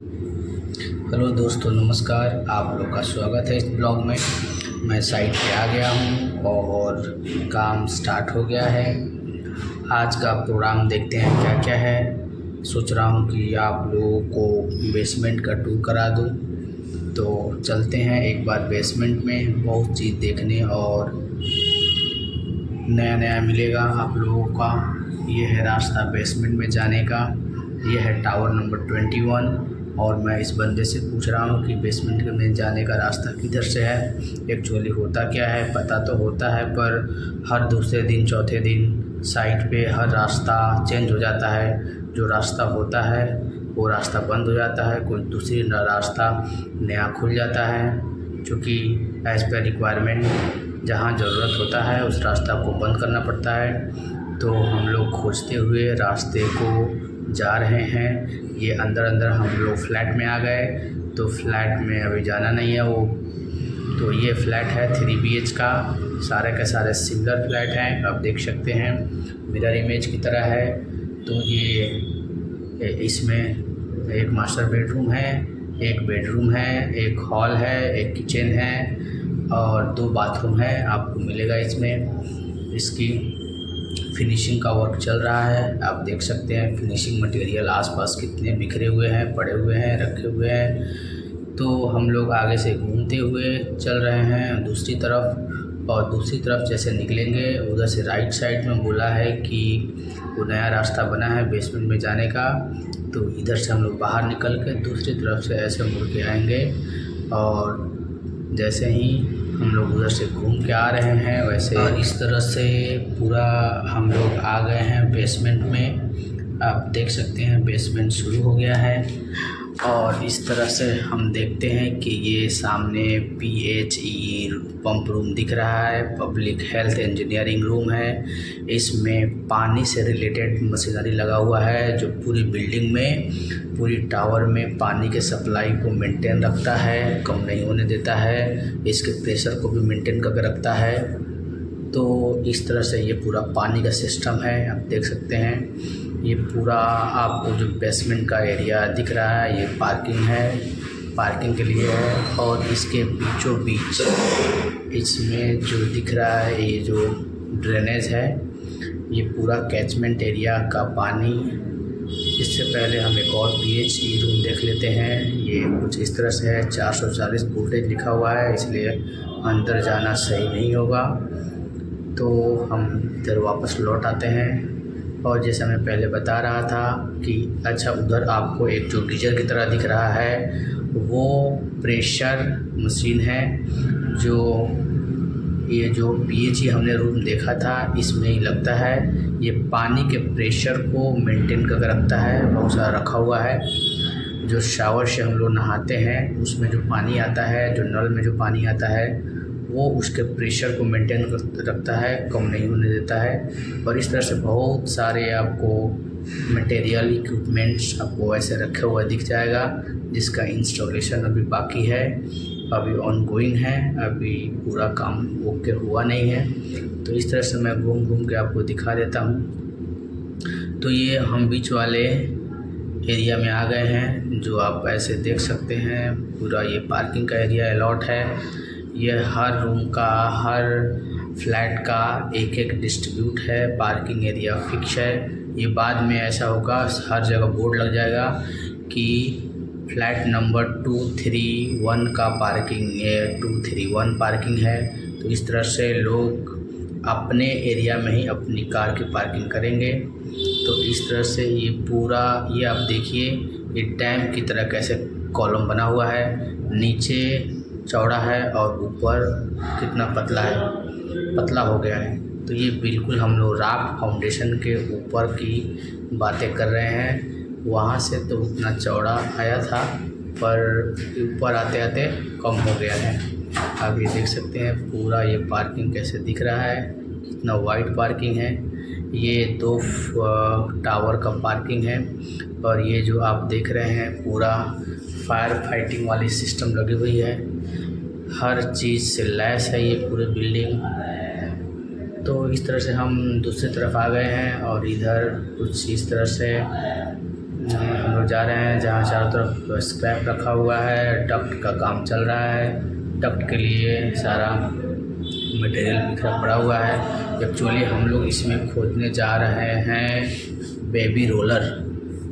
Hello दोस्तों, नमस्कार। आप लोग का स्वागत है इस ब्लॉग में। मैं साइट पे आ गया हूँ और काम स्टार्ट हो गया है। आज का प्रोग्राम देखते हैं क्या क्या है। सोच रहा हूँ कि आप लोगों को बेसमेंट का टूर करा दूँ, तो चलते हैं एक बार बेसमेंट में। बहुत चीज़ देखने और नया नया मिलेगा आप लोगों का। ये है रास्ता बेसमेंट में जाने का। ये है टावर नंबर 21 और मैं इस बंदे से पूछ रहा हूँ कि बेसमेंट में जाने का रास्ता किधर से है। एक्चुअली होता क्या है पता तो होता है, पर हर दूसरे दिन चौथे दिन साइट पे हर रास्ता चेंज हो जाता है। जो रास्ता होता है वो रास्ता बंद हो जाता है, कोई दूसरी रास्ता नया खुल जाता है। क्योंकि एज़ पर रिक्वायरमेंट जहाँ ज़रूरत होता है उस रास्ता को बंद करना पड़ता है। तो हम लोग खोजते हुए रास्ते को जा रहे हैं। ये अंदर अंदर हम लोग फ्लैट में आ गए, तो फ्लैट में अभी जाना नहीं है वो। तो ये फ्लैट है 3 BH का। सारे के सारे सिमिलर फ्लैट हैं, आप देख सकते हैं, मिरर इमेज की तरह है। तो ये इसमें एक मास्टर बेडरूम है, एक बेडरूम है, एक हॉल है, एक किचन है और 2 बाथरूम है आपको मिलेगा इसमें। इसकी फिनिशिंग का वर्क चल रहा है, आप देख सकते हैं फिनिशिंग मटेरियल आसपास कितने बिखरे हुए हैं, पड़े हुए हैं, रखे हुए हैं। तो हम लोग आगे से घूमते हुए चल रहे हैं दूसरी तरफ, और दूसरी तरफ जैसे निकलेंगे उधर से राइट साइड में बोला है कि वो नया रास्ता बना है बेसमेंट में जाने का। तो इधर से हम लोग बाहर निकल के दूसरी तरफ से ऐसे मुड़ के आएंगे, और जैसे ही हम लोग उधर से घूम के आ रहे हैं वैसे इस तरह से पूरा हम लोग आ गए हैं बेसमेंट में। आप देख सकते हैं बेसमेंट शुरू हो गया है। और इस तरह से हम देखते हैं कि ये सामने PHE पंप रूम दिख रहा है, पब्लिक हेल्थ इंजीनियरिंग रूम है। इसमें पानी से रिलेटेड मशीनरी लगा हुआ है जो पूरी बिल्डिंग में, पूरी टावर में पानी के सप्लाई को मेंटेन रखता है, कम नहीं होने देता है, इसके प्रेशर को भी मेंटेन करके रखता है। तो इस तरह से ये पूरा पानी का सिस्टम है, आप देख सकते हैं। ये पूरा आपको जो बेसमेंट का एरिया दिख रहा है ये पार्किंग है, पार्किंग के लिए है। और इसके बीचों बीच इसमें जो दिख रहा है ये जो ड्रेनेज है, ये पूरा कैचमेंट एरिया का पानी। इससे पहले हम एक और PHE रूम देख लेते हैं। ये कुछ इस तरह से है, 440 वोल्टेज लिखा हुआ है, इसलिए अंदर जाना सही नहीं होगा। तो हम इधर वापस लौट आते हैं। और जैसा मैं पहले बता रहा था कि अच्छा, उधर आपको एक जो गीजर की तरह दिख रहा है वो प्रेशर मशीन है। जो ये जो PHE हमने रूम देखा था इसमें ही लगता है। ये पानी के प्रेशर को मेंटेन करके रखता है, बहुत सारा रखा हुआ है। जो शावर से हम लोग नहाते हैं उसमें जो पानी आता है, जो नल में जो पानी आता है वो उसके प्रेशर को मेंटेन रखता है, कम नहीं होने देता है। और इस तरह से बहुत सारे आपको मटेरियल इक्विपमेंट्स आपको ऐसे रखे हुए दिख जाएगा, जिसका इंस्टॉलेशन अभी बाकी है, अभी ऑनगोइंग है, अभी पूरा काम ओके हुआ नहीं है। तो इस तरह से मैं घूम घूम के आपको दिखा देता हूँ। तो ये हम बीच वाले एरिया में आ गए हैं, जो आप ऐसे देख सकते हैं। पूरा ये पार्किंग का एरिया अलॉट है। ये हर रूम का, हर फ्लैट का एक एक डिस्ट्रीब्यूट है, पार्किंग एरिया फिक्स है। ये बाद में ऐसा होगा, हर जगह बोर्ड लग जाएगा कि फ्लैट नंबर 231 का पार्किंग, 231 पार्किंग है। तो इस तरह से लोग अपने एरिया में ही अपनी कार की पार्किंग करेंगे। तो इस तरह से ये पूरा, ये आप देखिए ये डैम की तरह कैसे कॉलम बना हुआ है, नीचे चौड़ा है और ऊपर कितना पतला है, पतला हो गया है। तो ये बिल्कुल हम लोग रॉक फाउंडेशन के ऊपर की बातें कर रहे हैं। वहाँ से तो उतना चौड़ा आया था, पर ऊपर आते आते कम हो गया है। आप ये देख सकते हैं पूरा ये पार्किंग कैसे दिख रहा है, कितना वाइड पार्किंग है। ये 2 टावर का पार्किंग है। और ये जो आप देख रहे हैं पूरा फायर फाइटिंग वाली सिस्टम लगी हुई है, हर चीज़ से लैस है ये पूरी बिल्डिंग। तो इस तरह से हम दूसरी तरफ आ गए हैं और इधर कुछ इस तरह से हम लोग लोग जा रहे हैं जहाँ चारों तरफ स्क्रैप रखा हुआ है, डक्ट का काम चल रहा है। डक्ट के लिए सारा मटेरियल बिखरा पड़ा हुआ है। एक्चुअली हम लोग इसमें खोदने जा रहे हैं बेबी रोलर।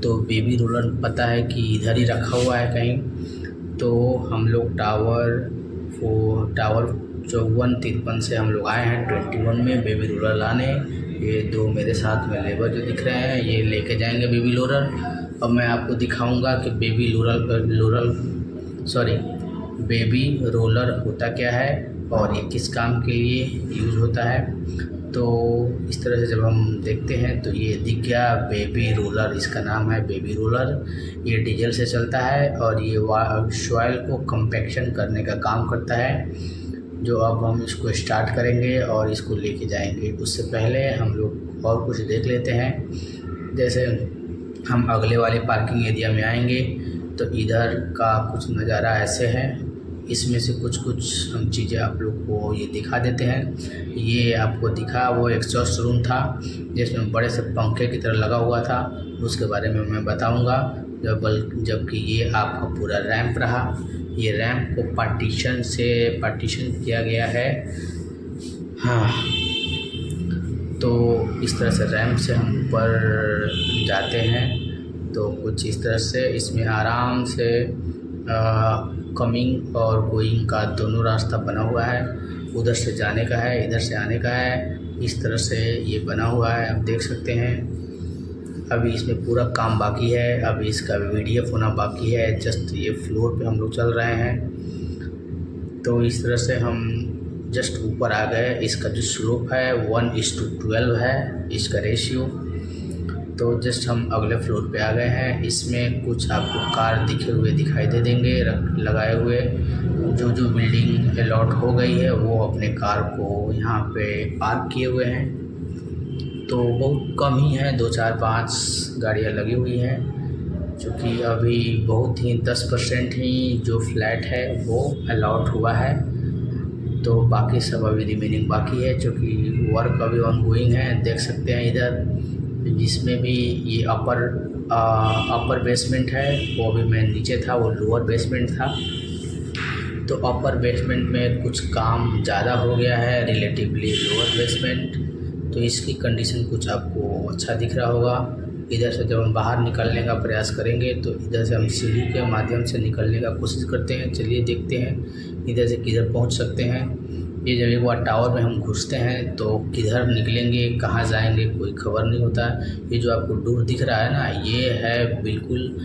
तो बेबी रोलर पता है कि इधर ही रखा हुआ है कहीं। तो हम लोग टावर 54-53 से हम लोग आए हैं 21 में बेबी रोलर लाने। ये दो मेरे साथ में लेबर जो दिख रहे हैं ये लेके जाएंगे बेबी रोलर। अब मैं आपको दिखाऊंगा कि बेबी रोलर होता क्या है और ये किस काम के लिए यूज़ होता है। तो इस तरह से जब हम देखते हैं तो ये दिख गया बेबी रोलर, इसका नाम है बेबी रोलर। ये डीजल से चलता है और ये सॉइल को कंपैक्शन करने का काम करता है। जो अब हम इसको स्टार्ट करेंगे और इसको लेके जाएंगे। उससे पहले हम लोग और कुछ देख लेते हैं। जैसे हम अगले वाले पार्किंग एरिया में आएंगे तो इधर का कुछ नज़ारा ऐसे है। इसमें से कुछ हम चीज़ें आप लोग को ये दिखा देते हैं। ये आपको दिखा वो एग्जॉस्ट रूम था जिसमें बड़े से पंखे की तरह लगा हुआ था, उसके बारे में मैं बताऊंगा जबकि ये आपका पूरा रैंप रहा। ये रैंप को पार्टीशन किया गया है। हाँ, तो इस तरह से रैंप से हम ऊपर जाते हैं तो कुछ इस तरह से इसमें आराम से कमिंग और गोइंग का दोनों रास्ता बना हुआ है। उधर से जाने का है, इधर से आने का है। इस तरह से ये बना हुआ है, आप देख सकते हैं। अभी इसमें पूरा काम बाकी है, अभी इसका VDF होना बाकी है। जस्ट ये फ्लोर पे हम लोग चल रहे हैं। तो इस तरह से हम जस्ट ऊपर आ गए। इसका जो स्लोप है 1:12 है इसका रेशियो। तो जस्ट हम अगले फ्लोर पे आ गए हैं। इसमें कुछ आपको कार दिखे हुए दिखाई दे देंगे लगाए हुए। जो बिल्डिंग अलॉट हो गई है वो अपने कार को यहाँ पे पार्क किए हुए हैं। तो बहुत कम ही है, 2 4 5 गाड़ियाँ लगी हुई हैं। क्योंकि अभी बहुत ही 10% ही जो फ्लैट है वो अलॉट हुआ है। तो बाकी सब अभी रिमेनिंग बाकी है, क्योंकि वर्क अभी ऑनगोइंग है। देख सकते हैं इधर जिसमें भी ये अपर बेसमेंट है वो अभी मैं नीचे था, वो लोअर बेसमेंट था। तो अपर बेसमेंट में कुछ काम ज़्यादा हो गया है रिलेटिवली लोअर बेसमेंट। तो इसकी कंडीशन कुछ आपको अच्छा दिख रहा होगा। इधर से जब हम बाहर निकलने का प्रयास करेंगे तो इधर से हम सीढ़ी के माध्यम से निकलने का कोशिश करते हैं। चलिए देखते हैं इधर से किधर पहुंच सकते हैं। ये जब एक बार टावर में हम घुसते हैं तो किधर निकलेंगे कहाँ जाएंगे कोई खबर नहीं होता। ये जो आपको डोर दिख रहा है ना, ये है बिल्कुल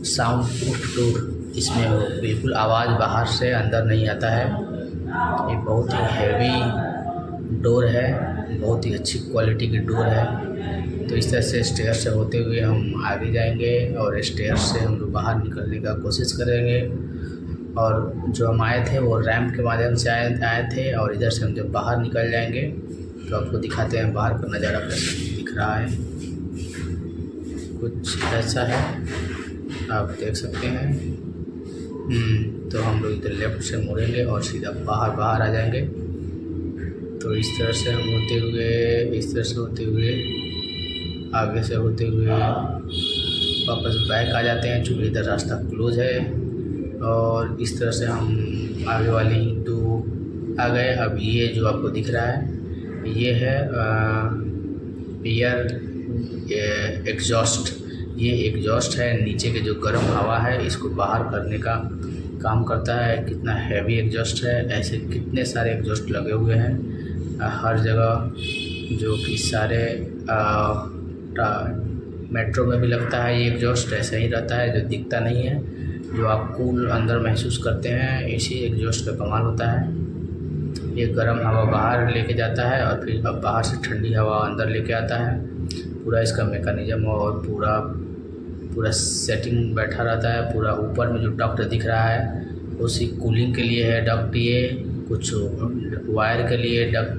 साउंड प्रूफ डोर। इसमें बिल्कुल आवाज़ बाहर से अंदर नहीं आता है। ये बहुत ही हैवी डोर है, बहुत ही अच्छी क्वालिटी की डोर है। तो इस तरह से स्टेयर से होते हुए हम आगे जाएंगे और स्टेयर से हम लोग बाहर निकलने का कोशिश करेंगे। और जो हम आए थे वो रैंप के माध्यम से आए थे। और इधर से हम जब बाहर निकल जाएंगे तो आपको दिखाते हैं बाहर का नज़ारा कैसा दिख रहा है। कुछ ऐसा है, आप देख सकते हैं। तो हम लोग इधर लेफ़्ट से मुड़ेंगे और सीधा बाहर आ जाएंगे। तो इस तरह से हम होते हुए आगे से होते हुए वापस बैक आ जाते हैं, चूँकि इधर रास्ता क्लोज है। और इस तरह से हम आगे वाली दो आ गए। अब ये जो आपको दिख रहा है ये है एयर एग्जॉस्ट। ये एग्जॉस्ट है, नीचे के जो गर्म हवा है इसको बाहर करने का काम करता है। कितना हैवी एग्जॉस्ट है, ऐसे कितने सारे एग्जॉस्ट लगे हुए हैं हर जगह, जो कि सारे मेट्रो में भी लगता है। ये एग्जॉस्ट ऐसा ही रहता है, जो दिखता नहीं है, जो आप कूल अंदर महसूस करते हैं। इसी एग्जॉस्ट का कमाल होता है। ये गर्म हवा बाहर लेके जाता है और फिर अब बाहर से ठंडी हवा अंदर लेके आता है। पूरा इसका मैकेनिज़्म और पूरा सेटिंग बैठा रहता है। पूरा ऊपर में जो डक्ट दिख रहा है उसी कूलिंग के लिए है डक्ट। ये कुछ वायर के लिए डक्ट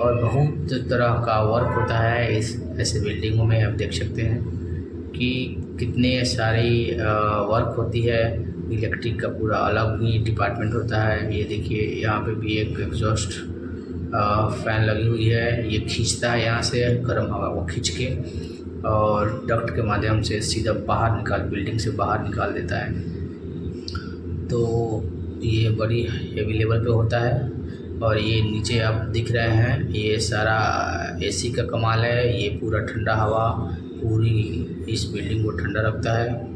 और बहुत तरह का वर्क होता है इस ऐसे बिल्डिंगों में। आप देख सकते हैं कि कितने सारी वर्क होती है। इलेक्ट्रिक का पूरा अलग ही डिपार्टमेंट होता है। ये देखिए यहाँ पे भी एक एग्जॉस्ट फैन लगी हुई है, ये खींचता है यहाँ से गर्म हवा को खींच के और डक्ट के माध्यम से सीधा बिल्डिंग से बाहर निकाल देता है। तो ये बड़ी हेवी लेवल पे होता है। और ये नीचे आप दिख रहे हैं, ये सारा एसी का कमाल है। ये पूरा ठंडा हवा पूरी इस बिल्डिंग को ठंडा रखता है,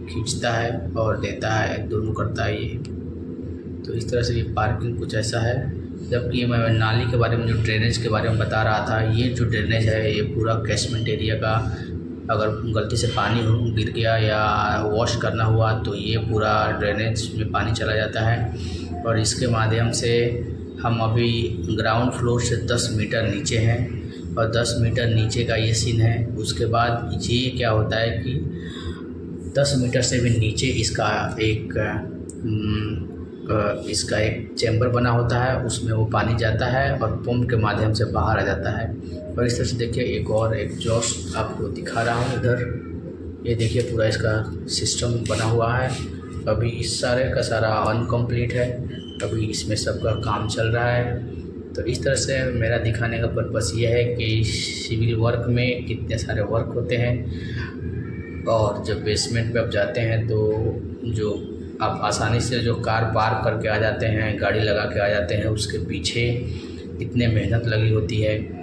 खींचता है और देता है, दोनों करता है ये। तो इस तरह से ये पार्किंग कुछ ऐसा है। जबकि मैं नाली के बारे में, जो ड्रेनेज के बारे में बता रहा था, ये जो ड्रेनेज है ये पूरा कैचमेंट एरिया का, अगर गलती से पानी गिर गया या वॉश करना हुआ तो ये पूरा ड्रेनेज में पानी चला जाता है। और इसके माध्यम से हम अभी ग्राउंड फ्लोर से 10 मीटर नीचे हैं और 10 मीटर नीचे का ये सीन है। उसके बाद ये क्या होता है कि 10 मीटर से भी नीचे इसका एक चैम्बर बना होता है, उसमें वो पानी जाता है और पंप के माध्यम से बाहर आ जाता है। और इस तरह से देखिए एक एग्जॉस्ट आपको दिखा रहा हूँ इधर। ये देखिए पूरा इसका सिस्टम बना हुआ है। अभी इस सारे का सारा अनकम्प्लीट है, अभी इसमें सबका काम चल रहा है। तो इस तरह से मेरा दिखाने का पर्पस ये है कि सिविल वर्क में कितने सारे वर्क होते हैं। और जब बेसमेंट पे आप जाते हैं तो जो आप आसानी से जो कार पार्क करके आ जाते हैं, गाड़ी लगा के आ जाते हैं, उसके पीछे कितने मेहनत लगी होती है।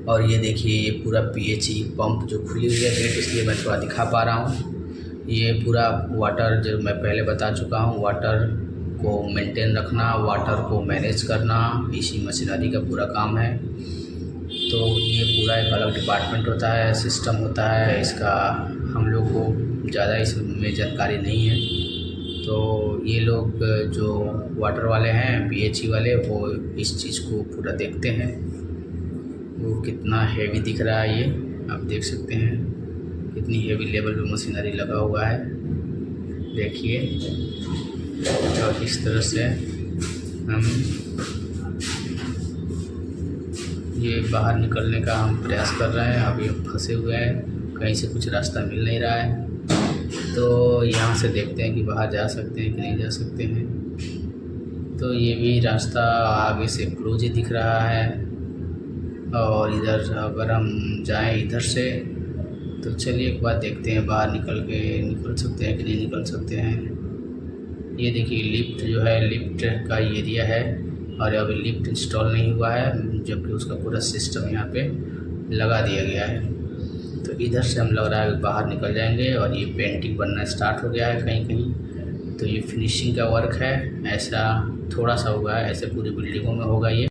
और ये देखिए ये पूरा पीएचई पंप जो खुली हुई है गेट, इसलिए मैं थोड़ा दिखा पा रहा हूँ। ये पूरा वाटर, जो मैं पहले बता चुका हूँ, वाटर को मेंटेन रखना, वाटर को मैनेज करना, इसी मशीनरी का पूरा काम है। तो ये पूरा एक अलग डिपार्टमेंट होता है, सिस्टम होता है इसका। हम लोग को ज़्यादा इसमें जानकारी नहीं है। तो ये लोग जो वाटर वाले हैं, पीएचई वाले, वो इस चीज़ को पूरा देखते हैं। वो कितना हेवी दिख रहा है, ये आप देख सकते हैं कितनी हेवी लेवल पे मशीनरी लगा हुआ है, देखिए। और इस तरह से हम ये बाहर निकलने का हम प्रयास कर रहे हैं। अभी हम फंसे हुए हैं, कहीं से कुछ रास्ता मिल नहीं रहा है। तो यहाँ से देखते हैं कि बाहर जा सकते हैं कि नहीं जा सकते हैं। तो ये भी रास्ता आगे से क्लोज ही दिख रहा है। और इधर अगर हम जाएं इधर से, तो चलिए एक बार देखते हैं बाहर निकल सकते हैं कि नहीं निकल सकते हैं। ये देखिए लिफ्ट जो है, लिफ्ट का एरिया है और अभी लिफ्ट इंस्टॉल नहीं हुआ है, जबकि उसका पूरा सिस्टम यहाँ पे लगा दिया गया है। तो इधर से हम लग रहा है बाहर निकल जाएंगे। और ये पेंटिंग बनना स्टार्ट हो गया है कहीं कहीं। तो ये फिनिशिंग का वर्क है, ऐसा थोड़ा सा हुआ है, ऐसे पूरी बिल्डिंगों में होगा ये।